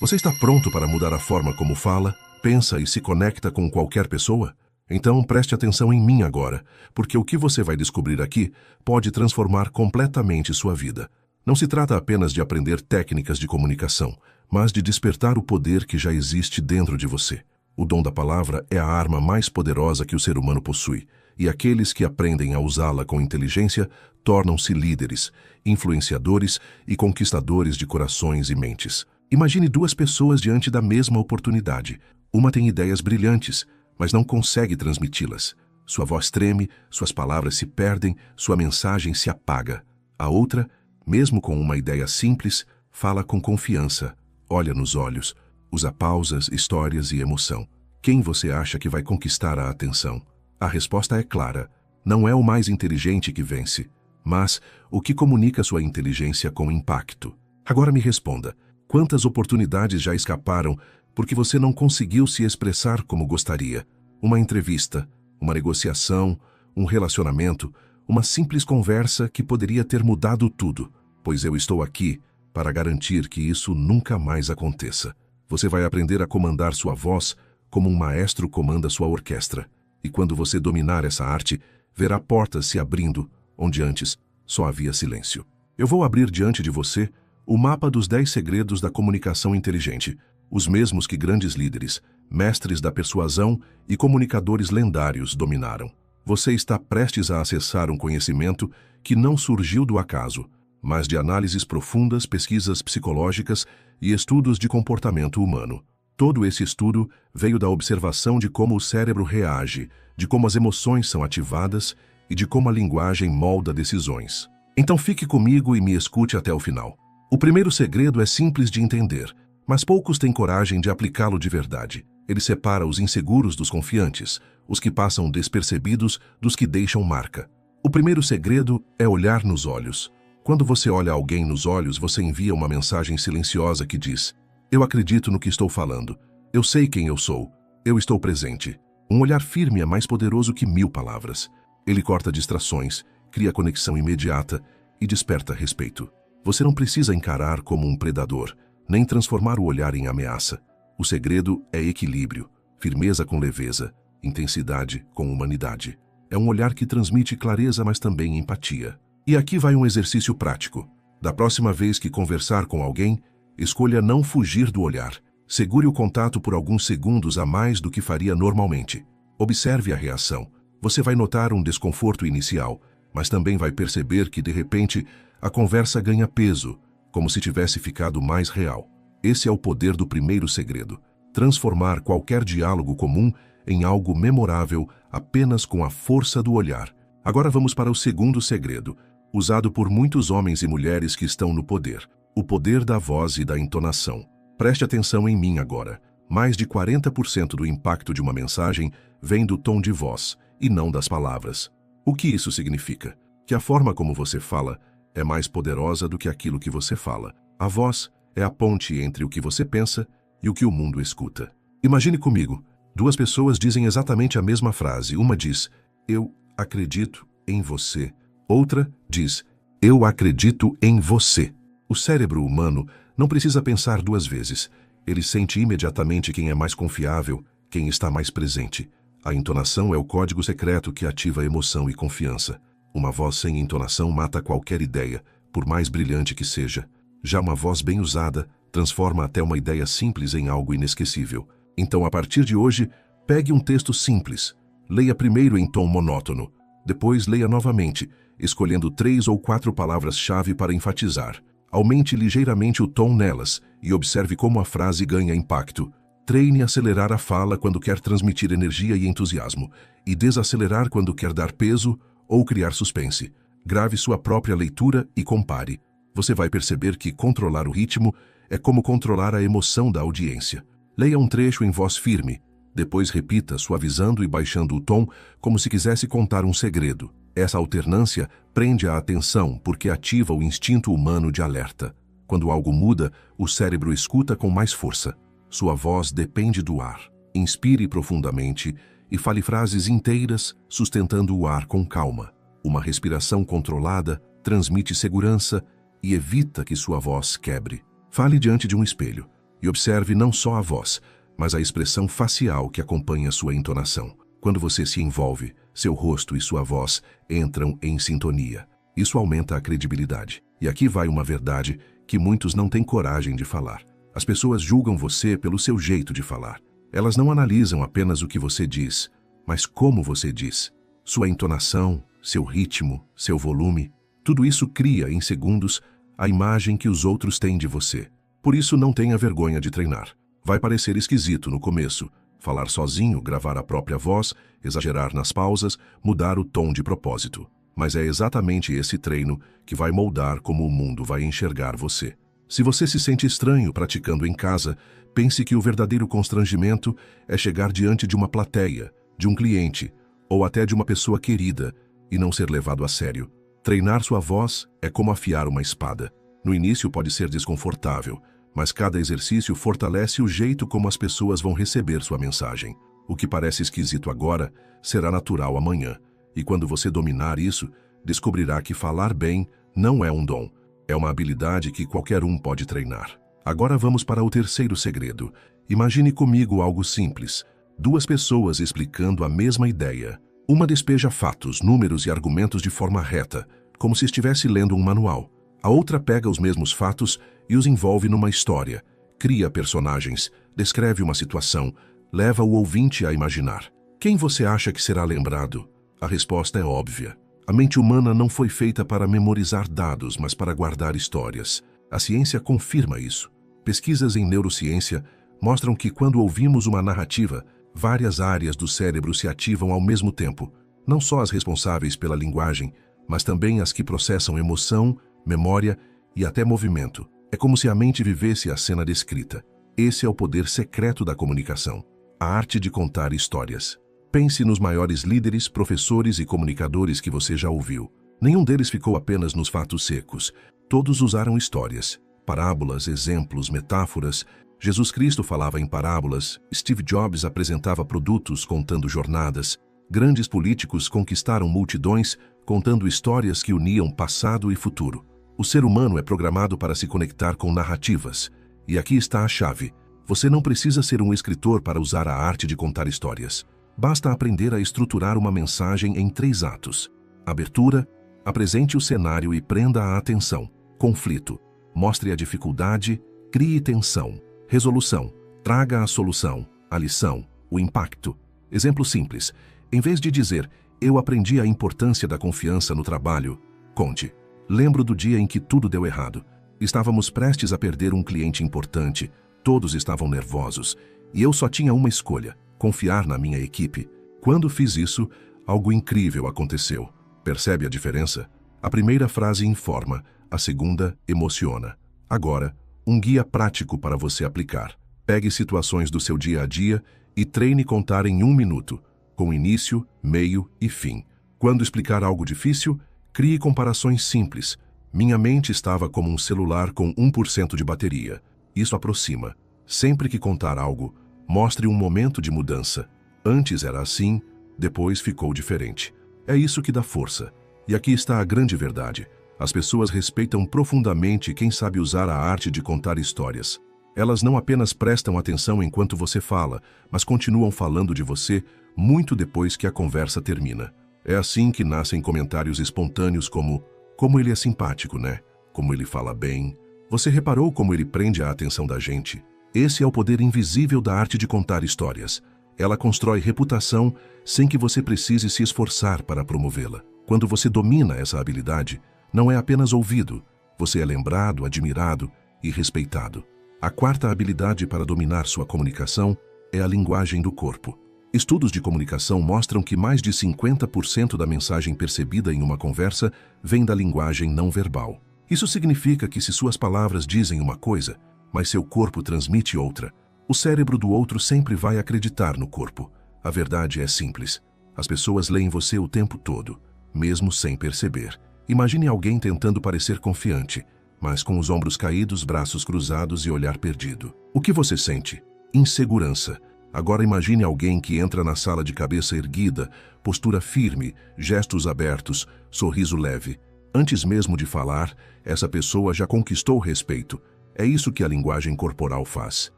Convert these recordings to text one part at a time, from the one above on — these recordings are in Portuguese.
Você está pronto para mudar a forma como fala, pensa e se conecta com qualquer pessoa? Então preste atenção em mim agora, porque o que você vai descobrir aqui pode transformar completamente sua vida. Não se trata apenas de aprender técnicas de comunicação, mas de despertar o poder que já existe dentro de você. O dom da palavra é a arma mais poderosa que o ser humano possui, e aqueles que aprendem a usá-la com inteligência tornam-se líderes, influenciadores e conquistadores de corações e mentes. Imagine duas pessoas diante da mesma oportunidade. Uma tem ideias brilhantes, mas não consegue transmiti-las. Sua voz treme, suas palavras se perdem, sua mensagem se apaga. A outra, mesmo com uma ideia simples, fala com confiança, olha nos olhos, usa pausas, histórias e emoção. Quem você acha que vai conquistar a atenção? A resposta é clara. Não é o mais inteligente que vence, mas o que comunica sua inteligência com impacto. Agora me responda. Quantas oportunidades já escaparam porque você não conseguiu se expressar como gostaria? Uma entrevista, uma negociação, um relacionamento, uma simples conversa que poderia ter mudado tudo. Pois eu estou aqui para garantir que isso nunca mais aconteça. Você vai aprender a comandar sua voz como um maestro comanda sua orquestra. E quando você dominar essa arte, verá portas se abrindo onde antes só havia silêncio. Eu vou abrir diante de você o mapa dos 10 segredos da comunicação inteligente, os mesmos que grandes líderes, mestres da persuasão e comunicadores lendários dominaram. Você está prestes a acessar um conhecimento que não surgiu do acaso, mas de análises profundas, pesquisas psicológicas e estudos de comportamento humano. Todo esse estudo veio da observação de como o cérebro reage, de como as emoções são ativadas e de como a linguagem molda decisões. Então fique comigo e me escute até o final. O primeiro segredo é simples de entender, mas poucos têm coragem de aplicá-lo de verdade. Ele separa os inseguros dos confiantes, os que passam despercebidos dos que deixam marca. O primeiro segredo é olhar nos olhos. Quando você olha alguém nos olhos, você envia uma mensagem silenciosa que diz: eu acredito no que estou falando. Eu sei quem eu sou. Eu estou presente. Um olhar firme é mais poderoso que 1000 palavras. Ele corta distrações, cria conexão imediata e desperta respeito. Você não precisa encarar como um predador, nem transformar o olhar em ameaça. O segredo é equilíbrio, firmeza com leveza, intensidade com humanidade. É um olhar que transmite clareza, mas também empatia. E aqui vai um exercício prático. Da próxima vez que conversar com alguém, escolha não fugir do olhar. Segure o contato por alguns segundos a mais do que faria normalmente. Observe a reação. Você vai notar um desconforto inicial, mas também vai perceber que, de repente, a conversa ganha peso, como se tivesse ficado mais real. Esse é o poder do primeiro segredo. Transformar qualquer diálogo comum em algo memorável apenas com a força do olhar. Agora vamos para o segundo segredo, usado por muitos homens e mulheres que estão no poder. O poder da voz e da entonação. Preste atenção em mim agora. Mais de 40% do impacto de uma mensagem vem do tom de voz, e não das palavras. O que isso significa? Que a forma como você fala é mais poderosa do que aquilo que você fala. A voz é a ponte entre o que você pensa e o que o mundo escuta. Imagine comigo, duas pessoas dizem exatamente a mesma frase. Uma diz, eu acredito em você. Outra diz, eu acredito em você. O cérebro humano não precisa pensar duas vezes. Ele sente imediatamente quem é mais confiável, quem está mais presente. A entonação é o código secreto que ativa a emoção e confiança. Uma voz sem entonação mata qualquer ideia, por mais brilhante que seja. Já uma voz bem usada transforma até uma ideia simples em algo inesquecível. Então, a partir de hoje, pegue um texto simples. Leia primeiro em tom monótono. Depois leia novamente, escolhendo 3 ou 4 palavras-chave para enfatizar. Aumente ligeiramente o tom nelas e observe como a frase ganha impacto. Treine acelerar a fala quando quer transmitir energia e entusiasmo, e desacelerar quando quer dar peso ou criar suspense. Grave sua própria leitura e compare. Você vai perceber que controlar o ritmo é como controlar a emoção da audiência. Leia um trecho em voz firme. Depois repita, suavizando e baixando o tom, como se quisesse contar um segredo. Essa alternância prende a atenção porque ativa o instinto humano de alerta. Quando algo muda, o cérebro escuta com mais força. Sua voz depende do ar. Inspire profundamente e fale frases inteiras, sustentando o ar com calma. Uma respiração controlada transmite segurança e evita que sua voz quebre. Fale diante de um espelho. E observe não só a voz, mas a expressão facial que acompanha sua entonação. Quando você se envolve, seu rosto e sua voz entram em sintonia. Isso aumenta a credibilidade. E aqui vai uma verdade que muitos não têm coragem de falar. As pessoas julgam você pelo seu jeito de falar. Elas não analisam apenas o que você diz, mas como você diz. Sua entonação, seu ritmo, seu volume, tudo isso cria, em segundos, a imagem que os outros têm de você. Por isso, não tenha vergonha de treinar. Vai parecer esquisito no começo. Falar sozinho, gravar a própria voz, exagerar nas pausas, mudar o tom de propósito. Mas é exatamente esse treino que vai moldar como o mundo vai enxergar você. Se você se sente estranho praticando em casa, pense que o verdadeiro constrangimento é chegar diante de uma plateia, de um cliente, ou até de uma pessoa querida, e não ser levado a sério. Treinar sua voz é como afiar uma espada. No início pode ser desconfortável, mas cada exercício fortalece o jeito como as pessoas vão receber sua mensagem. O que parece esquisito agora será natural amanhã. E quando você dominar isso, descobrirá que falar bem não é um dom. É uma habilidade que qualquer um pode treinar. Agora vamos para o terceiro segredo. Imagine comigo algo simples. Duas pessoas explicando a mesma ideia. Uma despeja fatos, números e argumentos de forma reta, como se estivesse lendo um manual. A outra pega os mesmos fatos e os envolve numa história. Cria personagens, descreve uma situação, leva o ouvinte a imaginar. Quem você acha que será lembrado? A resposta é óbvia. A mente humana não foi feita para memorizar dados, mas para guardar histórias. A ciência confirma isso. Pesquisas em neurociência mostram que quando ouvimos uma narrativa, várias áreas do cérebro se ativam ao mesmo tempo. Não só as responsáveis pela linguagem, mas também as que processam emoção, memória e até movimento. É como se a mente vivesse a cena descrita. Esse é o poder secreto da comunicação. A arte de contar histórias. Pense nos maiores líderes, professores e comunicadores que você já ouviu. Nenhum deles ficou apenas nos fatos secos. Todos usaram histórias, parábolas, exemplos, metáforas. Jesus Cristo falava em parábolas, Steve Jobs apresentava produtos contando jornadas. Grandes políticos conquistaram multidões contando histórias que uniam passado e futuro. O ser humano é programado para se conectar com narrativas. E aqui está a chave. Você não precisa ser um escritor para usar a arte de contar histórias. Basta aprender a estruturar uma mensagem em 3 atos. Abertura, apresente o cenário e prenda a atenção. Conflito, mostre a dificuldade, crie tensão. Resolução, traga a solução, a lição, o impacto. Exemplo simples. Em vez de dizer, eu aprendi a importância da confiança no trabalho, conte. Lembro do dia em que tudo deu errado. Estávamos prestes a perder um cliente importante. Todos estavam nervosos. E eu só tinha uma escolha. Confiar na minha equipe. Quando fiz isso, algo incrível aconteceu. Percebe a diferença? A primeira frase informa, a segunda emociona. Agora, um guia prático para você aplicar. Pegue situações do seu dia a dia e treine contar em 1 minuto, com início, meio e fim. Quando explicar algo difícil, crie comparações simples. Minha mente estava como um celular com 1% de bateria. Isso aproxima. Sempre que contar algo, mostre um momento de mudança. Antes era assim, depois ficou diferente. É isso que dá força. E aqui está a grande verdade. As pessoas respeitam profundamente quem sabe usar a arte de contar histórias. Elas não apenas prestam atenção enquanto você fala, mas continuam falando de você muito depois que a conversa termina. É assim que nascem comentários espontâneos como ele é simpático, né? Como ele fala bem. Você reparou como ele prende a atenção da gente? Esse é o poder invisível da arte de contar histórias. Ela constrói reputação sem que você precise se esforçar para promovê-la. Quando você domina essa habilidade, não é apenas ouvido, você é lembrado, admirado e respeitado. A quarta habilidade para dominar sua comunicação é a linguagem do corpo. Estudos de comunicação mostram que mais de 50% da mensagem percebida em uma conversa vem da linguagem não verbal. Isso significa que se suas palavras dizem uma coisa, mas seu corpo transmite outra, o cérebro do outro sempre vai acreditar no corpo. A verdade é simples. As pessoas leem você o tempo todo, mesmo sem perceber. Imagine alguém tentando parecer confiante, mas com os ombros caídos, braços cruzados e olhar perdido. O que você sente? Insegurança. Agora imagine alguém que entra na sala de cabeça erguida, postura firme, gestos abertos, sorriso leve. Antes mesmo de falar, essa pessoa já conquistou o respeito. É isso que a linguagem corporal faz.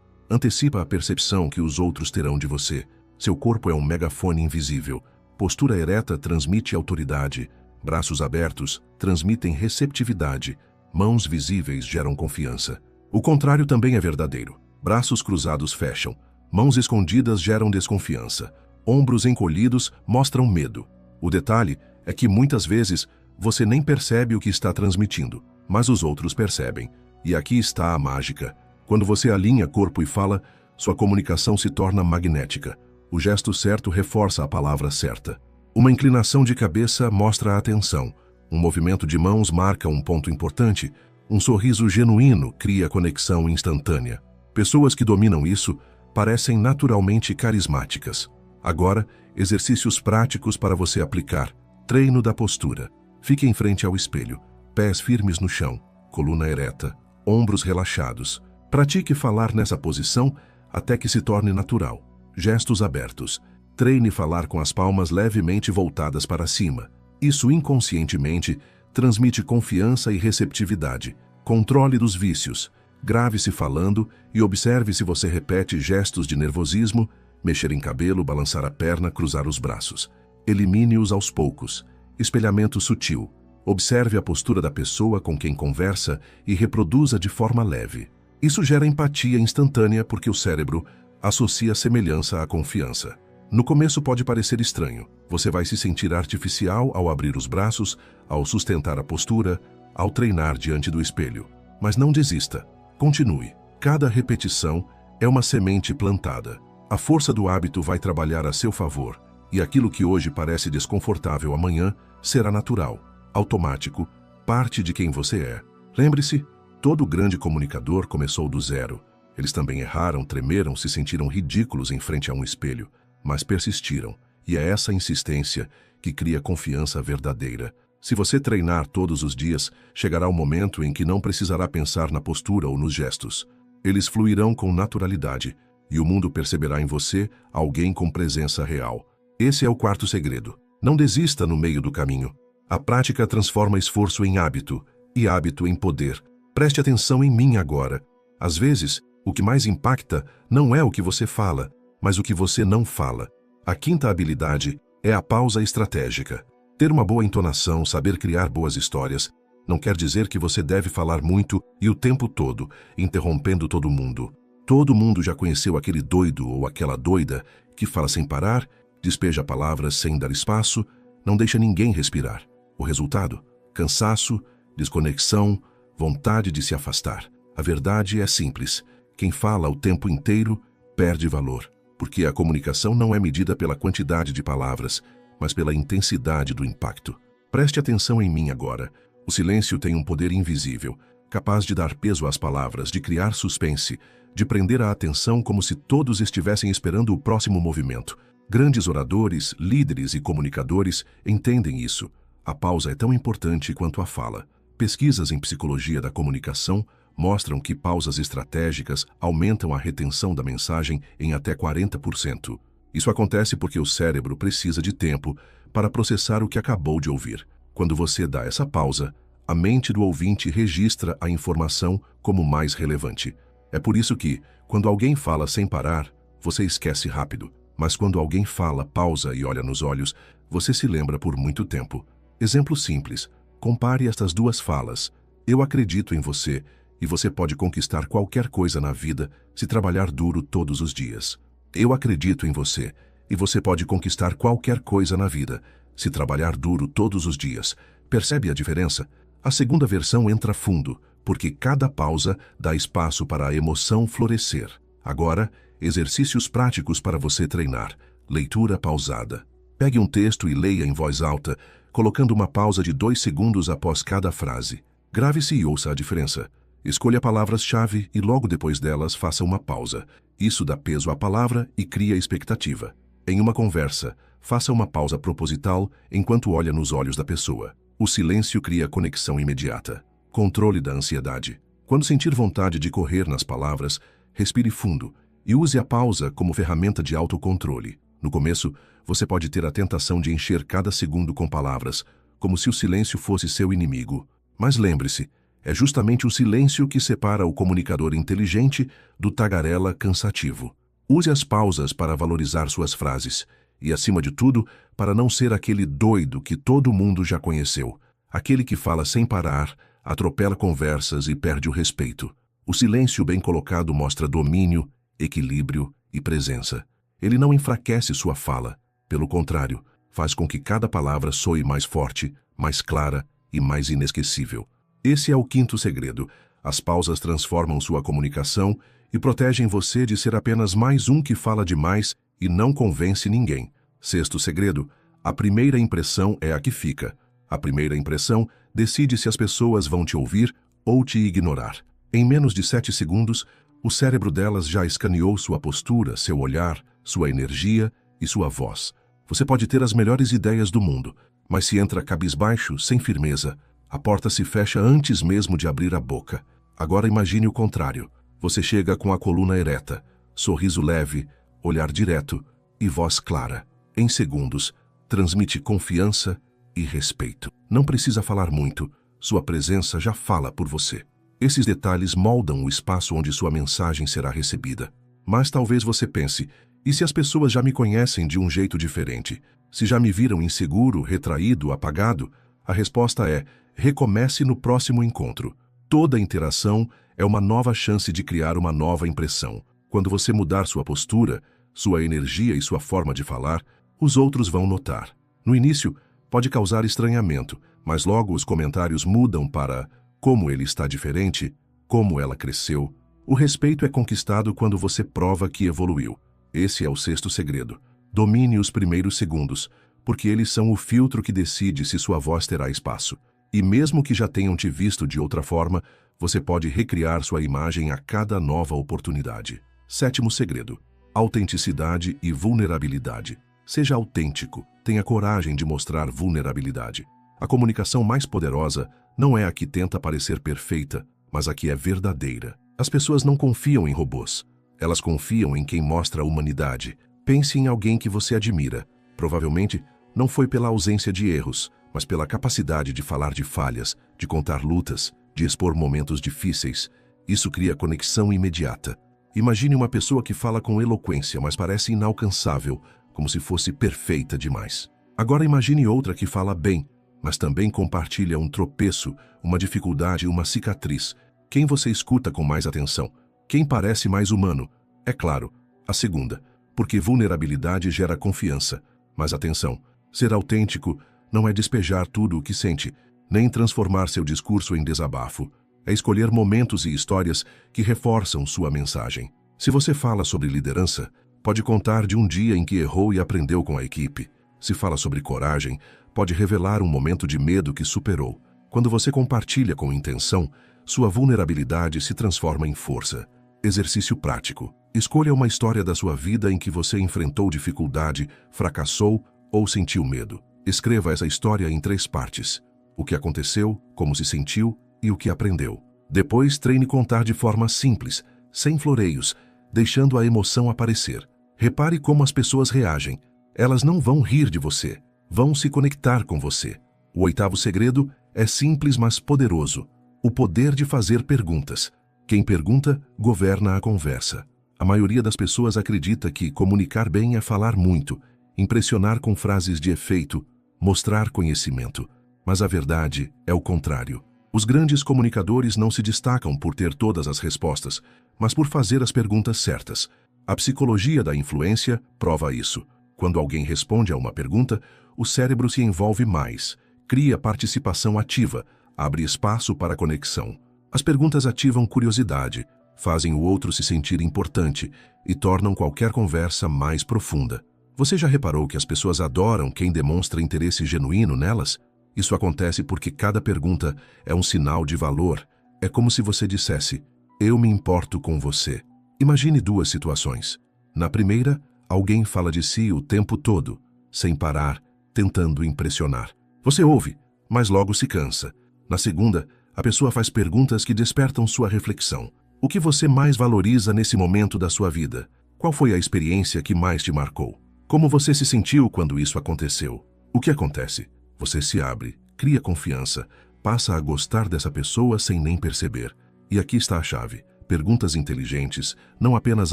Antecipa a percepção que os outros terão de você. Seu corpo é um megafone invisível. Postura ereta transmite autoridade. Braços abertos transmitem receptividade. Mãos visíveis geram confiança. O contrário também é verdadeiro. Braços cruzados fecham. Mãos escondidas geram desconfiança. Ombros encolhidos mostram medo. O detalhe é que muitas vezes você nem percebe o que está transmitindo, mas os outros percebem. E aqui está a mágica. Quando você alinha corpo e fala, sua comunicação se torna magnética. O gesto certo reforça a palavra certa. Uma inclinação de cabeça mostra a atenção. Um movimento de mãos marca um ponto importante. Um sorriso genuíno cria conexão instantânea. Pessoas que dominam isso parecem naturalmente carismáticas. Agora, exercícios práticos para você aplicar. Treino da postura. Fique em frente ao espelho. Pés firmes no chão. Coluna ereta. Ombros relaxados. Pratique falar nessa posição até que se torne natural. Gestos abertos. Treine falar com as palmas levemente voltadas para cima. Isso inconscientemente transmite confiança e receptividade. Controle dos vícios. Grave-se falando e observe se você repete gestos de nervosismo, mexer em cabelo, balançar a perna, cruzar os braços. Elimine-os aos poucos. Espelhamento sutil. Observe a postura da pessoa com quem conversa e reproduza de forma leve. Isso gera empatia instantânea porque o cérebro associa semelhança à confiança. No começo pode parecer estranho. Você vai se sentir artificial ao abrir os braços, ao sustentar a postura, ao treinar diante do espelho. Mas não desista. Continue. Cada repetição é uma semente plantada. A força do hábito vai trabalhar a seu favor, e aquilo que hoje parece desconfortável amanhã será natural, automático, parte de quem você é. Lembre-se, todo grande comunicador começou do zero. Eles também erraram, tremeram, se sentiram ridículos em frente a um espelho, mas persistiram, e é essa insistência que cria confiança verdadeira. Se você treinar todos os dias, chegará o momento em que não precisará pensar na postura ou nos gestos. Eles fluirão com naturalidade, e o mundo perceberá em você alguém com presença real. Esse é o quarto segredo. Não desista no meio do caminho. A prática transforma esforço em hábito, e hábito em poder. Preste atenção em mim agora. Às vezes, o que mais impacta não é o que você fala, mas o que você não fala. A quinta habilidade é a pausa estratégica. Ter uma boa entonação, saber criar boas histórias, não quer dizer que você deve falar muito e o tempo todo, interrompendo todo mundo. Todo mundo já conheceu aquele doido ou aquela doida que fala sem parar, despeja palavras sem dar espaço, não deixa ninguém respirar. O resultado? Cansaço, desconexão, vontade de se afastar. A verdade é simples. Quem fala o tempo inteiro perde valor, porque a comunicação não é medida pela quantidade de palavras, mas pela intensidade do impacto. Preste atenção em mim agora. O silêncio tem um poder invisível, capaz de dar peso às palavras, de criar suspense, de prender a atenção como se todos estivessem esperando o próximo movimento. Grandes oradores, líderes e comunicadores entendem isso. A pausa é tão importante quanto a fala. Pesquisas em psicologia da comunicação mostram que pausas estratégicas aumentam a retenção da mensagem em até 40%. Isso acontece porque o cérebro precisa de tempo para processar o que acabou de ouvir. Quando você dá essa pausa, a mente do ouvinte registra a informação como mais relevante. É por isso que, quando alguém fala sem parar, você esquece rápido. Mas quando alguém fala, pausa e olha nos olhos, você se lembra por muito tempo. Exemplo simples. Compare estas duas falas. Eu acredito em você e você pode conquistar qualquer coisa na vida se trabalhar duro todos os dias. Eu acredito em você e você pode conquistar qualquer coisa na vida se trabalhar duro todos os dias. Percebe a diferença? A segunda versão entra fundo, porque cada pausa dá espaço para a emoção florescer. Agora, exercícios práticos para você treinar. Leitura pausada. Pegue um texto e leia em voz alta, colocando uma pausa de 2 segundos após cada frase. Grave-se e ouça a diferença. Escolha palavras-chave e logo depois delas faça uma pausa. Isso dá peso à palavra e cria expectativa. Em uma conversa, faça uma pausa proposital enquanto olha nos olhos da pessoa. O silêncio cria conexão imediata. Controle da ansiedade. Quando sentir vontade de correr nas palavras, respire fundo e use a pausa como ferramenta de autocontrole. No começo, você pode ter a tentação de encher cada segundo com palavras, como se o silêncio fosse seu inimigo. Mas lembre-se, É justamente o silêncio que separa o comunicador inteligente do tagarela cansativo. Use as pausas para valorizar suas frases e, acima de tudo, para não ser aquele doido que todo mundo já conheceu, aquele que fala sem parar, atropela conversas e perde o respeito. O silêncio bem colocado mostra domínio, equilíbrio e presença. Ele não enfraquece sua fala, pelo contrário, faz com que cada palavra soe mais forte, mais clara e mais inesquecível. Esse é o quinto segredo. As pausas transformam sua comunicação e protegem você de ser apenas mais um que fala demais e não convence ninguém. Sexto segredo: a primeira impressão é a que fica. A primeira impressão decide se as pessoas vão te ouvir ou te ignorar. Em menos de 7 segundos, o cérebro delas já escaneou sua postura, seu olhar, sua energia e sua voz. Você pode ter as melhores ideias do mundo, mas se entra cabisbaixo, sem firmeza, a porta se fecha antes mesmo de abrir a boca. Agora imagine o contrário. Você chega com a coluna ereta, sorriso leve, olhar direto e voz clara. Em segundos, transmite confiança e respeito. Não precisa falar muito, sua presença já fala por você. Esses detalhes moldam o espaço onde sua mensagem será recebida. Mas talvez você pense, e se as pessoas já me conhecem de um jeito diferente? Se já me viram inseguro, retraído, apagado? A resposta é: recomece no próximo encontro. Toda interação é uma nova chance de criar uma nova impressão. Quando você mudar sua postura, sua energia e sua forma de falar, os outros vão notar. No início, pode causar estranhamento, mas logo os comentários mudam para como ele está diferente, como ela cresceu. O respeito é conquistado quando você prova que evoluiu. Esse é o sexto segredo. Domine os primeiros segundos, porque eles são o filtro que decide se sua voz terá espaço. E mesmo que já tenham te visto de outra forma, você pode recriar sua imagem a cada nova oportunidade. Sétimo segredo: autenticidade e vulnerabilidade. Seja autêntico, tenha coragem de mostrar vulnerabilidade. A comunicação mais poderosa não é a que tenta parecer perfeita, mas a que é verdadeira. As pessoas não confiam em robôs. Elas confiam em quem mostra humanidade. Pense em alguém que você admira. Provavelmente, não foi pela ausência de erros, mas pela capacidade de falar de falhas, de contar lutas, de expor momentos difíceis. Isso cria conexão imediata. Imagine uma pessoa que fala com eloquência, mas parece inalcançável, como se fosse perfeita demais. Agora imagine outra que fala bem, mas também compartilha um tropeço, uma dificuldade, uma cicatriz. Quem você escuta com mais atenção? Quem parece mais humano? É claro, a segunda, porque vulnerabilidade gera confiança. Mas atenção, ser autêntico não é despejar tudo o que sente, nem transformar seu discurso em desabafo. É escolher momentos e histórias que reforçam sua mensagem. Se você fala sobre liderança, pode contar de um dia em que errou e aprendeu com a equipe. Se fala sobre coragem, pode revelar um momento de medo que superou. Quando você compartilha com intenção, sua vulnerabilidade se transforma em força. Exercício prático. Escolha uma história da sua vida em que você enfrentou dificuldade, fracassou ou sentiu medo. Escreva essa história em 3 partes: o que aconteceu, como se sentiu e o que aprendeu. Depois, treine contar de forma simples, sem floreios, deixando a emoção aparecer. Repare como as pessoas reagem. Elas não vão rir de você, vão se conectar com você. O 8º segredo é simples, mas poderoso: o poder de fazer perguntas. Quem pergunta, governa a conversa. A maioria das pessoas acredita que comunicar bem é falar muito, impressionar com frases de efeito, mostrar conhecimento. Mas a verdade é o contrário. Os grandes comunicadores não se destacam por ter todas as respostas, mas por fazer as perguntas certas. A psicologia da influência prova isso. Quando alguém responde a uma pergunta, o cérebro se envolve mais, cria participação ativa, abre espaço para conexão. As perguntas ativam curiosidade, fazem o outro se sentir importante e tornam qualquer conversa mais profunda. Você já reparou que as pessoas adoram quem demonstra interesse genuíno nelas? Isso acontece porque cada pergunta é um sinal de valor. É como se você dissesse: eu me importo com você. Imagine 2 situações. Na primeira, alguém fala de si o tempo todo, sem parar, tentando impressionar. Você ouve, mas logo se cansa. Na segunda, a pessoa faz perguntas que despertam sua reflexão. O que você mais valoriza nesse momento da sua vida? Qual foi a experiência que mais te marcou? Como você se sentiu quando isso aconteceu? O que acontece? Você se abre, cria confiança, Passa a gostar dessa pessoa sem nem perceber. E aqui está a chave. Perguntas inteligentes não apenas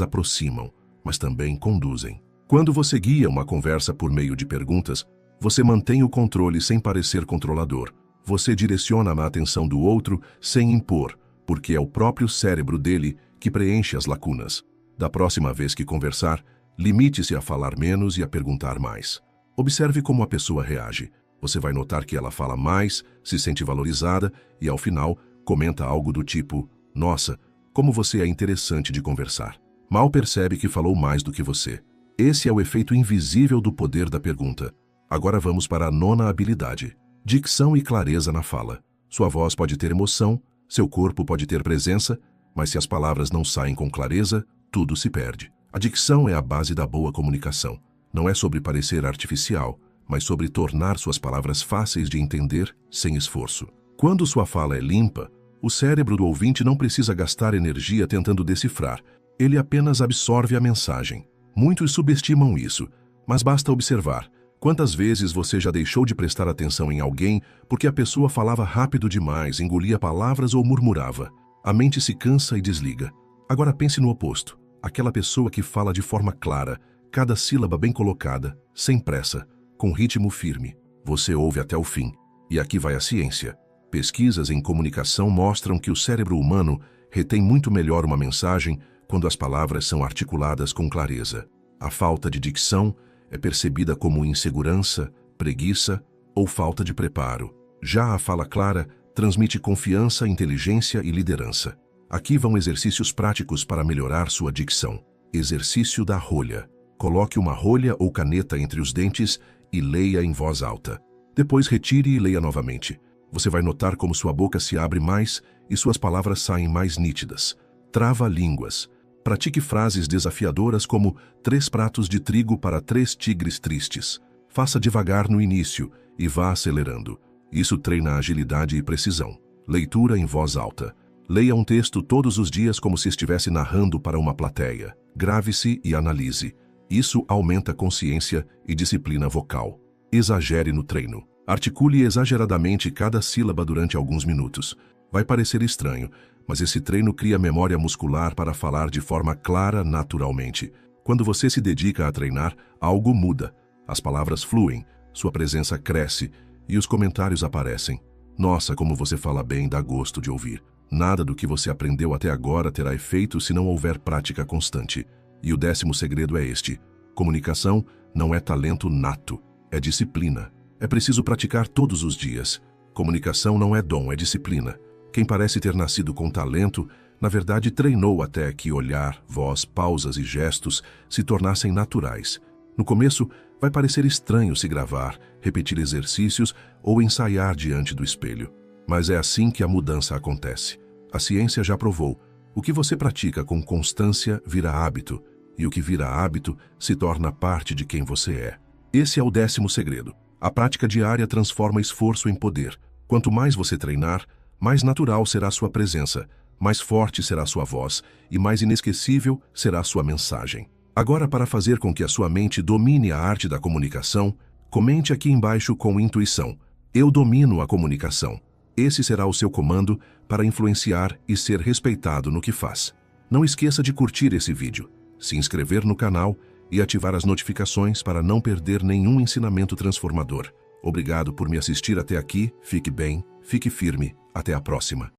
aproximam, mas também conduzem. Quando você guia uma conversa por meio de perguntas, você mantém o controle sem parecer controlador. Você direciona a atenção do outro sem impor, porque é o próprio cérebro dele que preenche as lacunas. Da próxima vez que conversar, limite-se a falar menos e a perguntar mais. Observe como a pessoa reage. Você vai notar que ela fala mais, se sente valorizada e, ao final, comenta algo do tipo: "Nossa, como você é interessante de conversar." Mal percebe que falou mais do que você. Esse é o efeito invisível do poder da pergunta. Agora vamos para a nona habilidade: dicção e clareza na fala. Sua voz pode ter emoção, seu corpo pode ter presença, mas se as palavras não saem com clareza, tudo se perde. A dicção é a base da boa comunicação. Não é sobre parecer artificial, mas sobre tornar suas palavras fáceis de entender sem esforço. Quando sua fala é limpa, o cérebro do ouvinte não precisa gastar energia tentando decifrar. Ele apenas absorve a mensagem. Muitos subestimam isso, mas basta observar. Quantas vezes você já deixou de prestar atenção em alguém porque a pessoa falava rápido demais, engolia palavras ou murmurava? A mente se cansa e desliga. Agora pense no oposto. Aquela pessoa que fala de forma clara, cada sílaba bem colocada, sem pressa, com ritmo firme. Você ouve até o fim. E aqui vai a ciência. Pesquisas em comunicação mostram que o cérebro humano retém muito melhor uma mensagem quando as palavras são articuladas com clareza. A falta de dicção é percebida como insegurança, preguiça ou falta de preparo. Já a fala clara transmite confiança, inteligência e liderança. Aqui vão exercícios práticos para melhorar sua dicção. Exercício da rolha. Coloque uma rolha ou caneta entre os dentes e leia em voz alta. Depois retire e leia novamente. Você vai notar como sua boca se abre mais e suas palavras saem mais nítidas. Trava-línguas. Pratique frases desafiadoras como 3 pratos de trigo para 3 tigres tristes. Faça devagar no início e vá acelerando. Isso treina agilidade e precisão. Leitura em voz alta. Leia um texto todos os dias como se estivesse narrando para uma plateia. Grave-se e analise. Isso aumenta consciência e disciplina vocal. Exagere no treino. Articule exageradamente cada sílaba durante alguns minutos. Vai parecer estranho, mas esse treino cria memória muscular para falar de forma clara naturalmente. Quando você se dedica a treinar, algo muda. As palavras fluem, sua presença cresce e os comentários aparecem. Nossa, como você fala bem, dá gosto de ouvir. Nada do que você aprendeu até agora terá efeito se não houver prática constante. E o 10º segredo é este: comunicação não é talento nato, é disciplina. É preciso praticar todos os dias. Comunicação não é dom, é disciplina. Quem parece ter nascido com talento, na verdade treinou até que olhar, voz, pausas e gestos se tornassem naturais. No começo, vai parecer estranho se gravar, repetir exercícios ou ensaiar diante do espelho. Mas é assim que a mudança acontece. A ciência já provou. O que você pratica com constância vira hábito, e o que vira hábito se torna parte de quem você é. Esse é o 10º segredo. A prática diária transforma esforço em poder. Quanto mais você treinar, mais natural será sua presença, mais forte será sua voz e mais inesquecível será sua mensagem. Agora, para fazer com que a sua mente domine a arte da comunicação, comente aqui embaixo com intuição: eu domino a comunicação. Esse será o seu comando para influenciar e ser respeitado no que faz. Não esqueça de curtir esse vídeo, se inscrever no canal e ativar as notificações para não perder nenhum ensinamento transformador. Obrigado por me assistir até aqui, fique bem, fique firme, até a próxima.